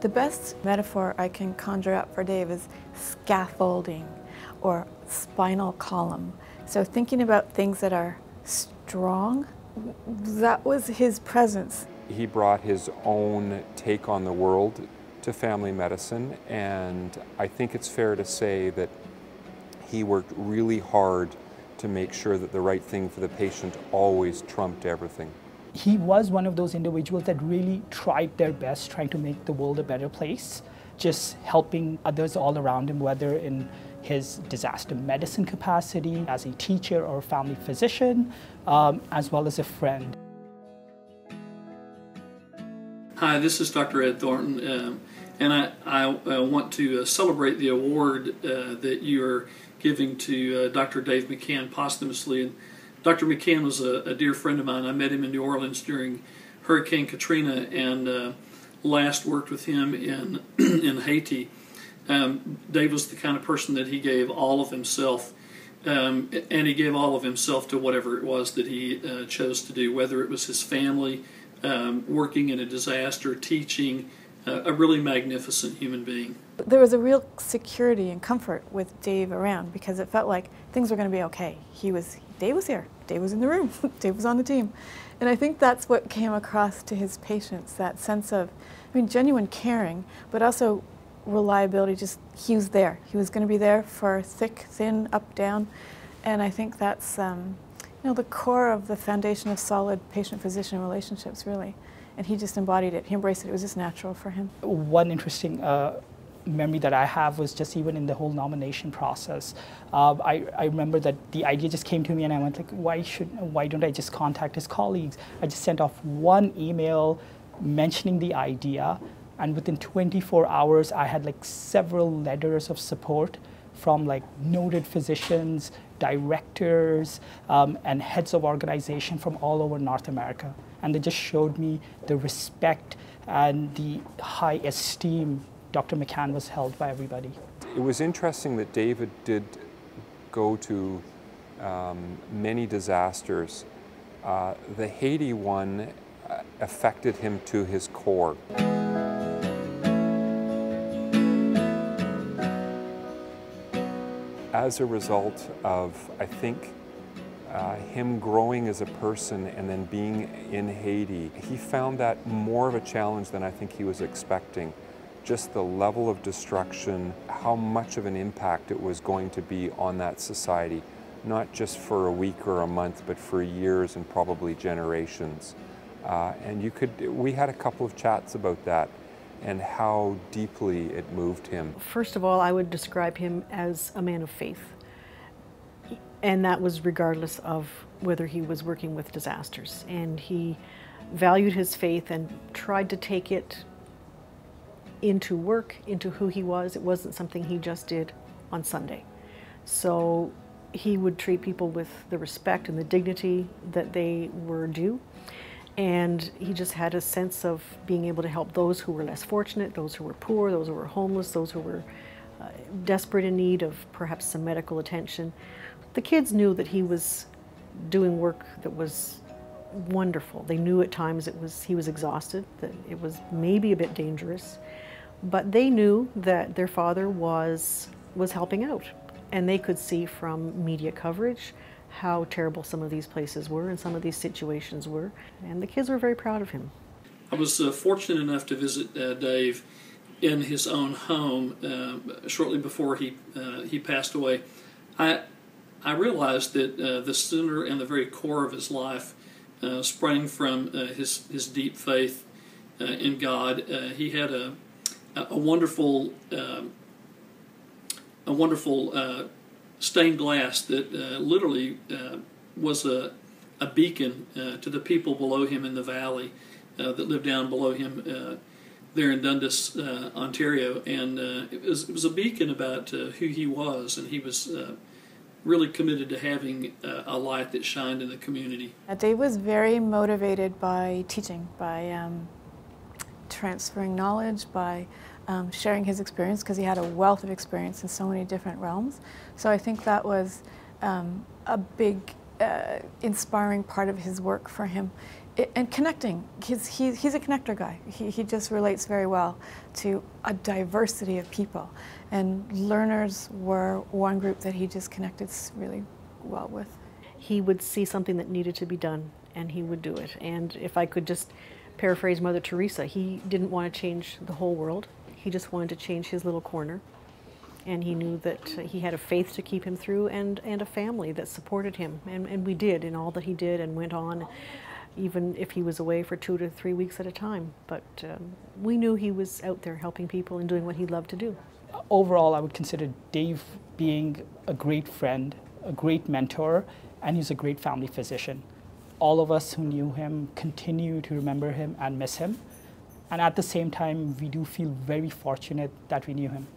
The best metaphor I can conjure up for Dave is scaffolding or spinal column. So thinking about things that are strong, that was his presence. He brought his own take on the world to family medicine, and I think it's fair to say that he worked really hard to make sure that the right thing for the patient always trumped everything. He was one of those individuals that really tried their best trying to make the world a better place, just helping others all around him, whether in his disaster medicine capacity, as a teacher or family physician, as well as a friend. Hi, this is Dr. Ed Thornton, and I want to celebrate the award that you're giving to Dr. Dave McCann posthumously. And Dr. McCann was a dear friend of mine. I met him in New Orleans during Hurricane Katrina and last worked with him in, in Haiti. Dave was the kind of person that he gave all of himself, and he gave all of himself to whatever it was that he chose to do, whether it was his family, working in a disaster, teaching, a really magnificent human being. There was a real security and comfort with Dave around because it felt like things were going to be okay. Dave was here, Dave was in the room, Dave was on the team. And I think that's what came across to his patients, that sense of, genuine caring, but also reliability, just he was there. He was going to be there for thick, thin, up, down. And I think that's the core of the foundation of solid patient-physician relationships, really. And he just embodied it. He embraced it. It was just natural for him. One interesting memory that I have was just even in the whole nomination process. I remember that the idea just came to me and I went like, why don't I just contact his colleagues? I just sent off one email mentioning the idea, and within 24 hours I had like several letters of support from like noted physicians, directors, and heads of organization from all over North America. And they just showed me the respect and the high esteem Dr. McCann was held by everybody. It was interesting that David did go to many disasters. The Haiti one affected him to his core. As a result of, I think, him growing as a person and then being in Haiti, he found that more of a challenge than I think he was expecting. Just the level of destruction, how much of an impact it was going to be on that society, not just for a week or a month, but for years and probably generations. And we had a couple of chats about that and how deeply it moved him. First of all, I would describe him as a man of faith. And that was regardless of whether he was working with disasters. And he valued his faith and tried to take it into work, into who he was. It wasn't something he just did on Sunday. So he would treat people with the respect and the dignity that they were due. And he just had a sense of being able to help those who were less fortunate, those who were poor, those who were homeless, those who were desperate in need of perhaps some medical attention. The kids knew that he was doing work that was wonderful. They knew at times he was exhausted, that it was maybe a bit dangerous, but they knew that their father was helping out. And they could see from media coverage how terrible some of these places were and some of these situations were. And the kids were very proud of him. I was fortunate enough to visit Dave in his own home shortly before he passed away. I realized that the center and the very core of his life sprang from his deep faith in God. He had a wonderful stained glass that literally was a beacon to the people below him in the valley that lived down below him there in Dundas, Ontario. And it was a beacon about who he was, and he was really committed to having a light that shined in the community. Dave was very motivated by teaching, by transferring knowledge, by sharing his experience, because he had a wealth of experience in so many different realms. So I think that was a big inspiring part of his work for him. and connecting. He's a connector guy. He just relates very well to a diversity of people. And learners were one group that he just connected really well with. He would see something that needed to be done, and he would do it. And if I could just paraphrase Mother Teresa, he didn't want to change the whole world. He just wanted to change his little corner. And he knew that he had a faith to keep him through and a family that supported him. And we did in all that he did and went on, even if he was away for 2 to 3 weeks at a time. But we knew he was out there helping people and doing what he loved to do. Overall, I would consider Dave being a great friend, a great mentor, and he's a great family physician. All of us who knew him continue to remember him and miss him. And at the same time, we do feel very fortunate that we knew him.